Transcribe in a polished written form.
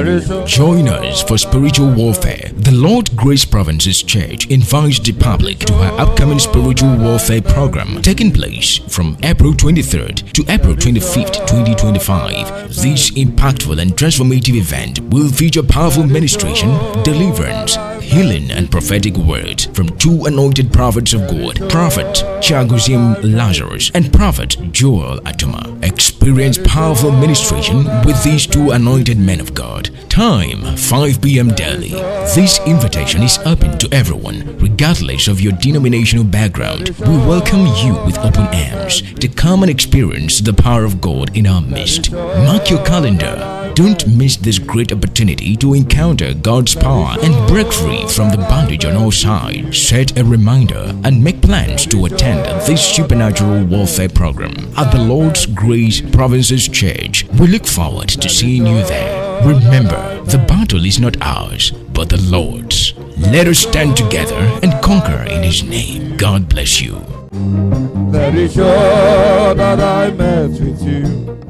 Join us for spiritual warfare. The Lord Grace Provinces Church invites the public to her upcoming spiritual warfare program taking place from April 23rd to April 25th, 2025. This impactful and transformative event will feature powerful ministration, deliverance, healing and prophetic words from two anointed prophets of God, Prophet Chaguzim Lazarus and Prophet Joel Atuma. Experience powerful ministration with these two anointed men of God. Time 5 p.m. daily. This invitation is open to everyone, regardless of your denominational background. We welcome you with open arms to come and experience the power of God in our midst. Mark your calendar. Don't miss this great opportunity to encounter God's power and break free from the bondage on all sides. Set a reminder and make plans to attend this supernatural warfare program at the Lord's Grace Provinces Church. We look forward to seeing you there. Remember, the battle is not ours, but the Lord's. Let us stand together and conquer in His name. God bless you. Very sure that I met with you.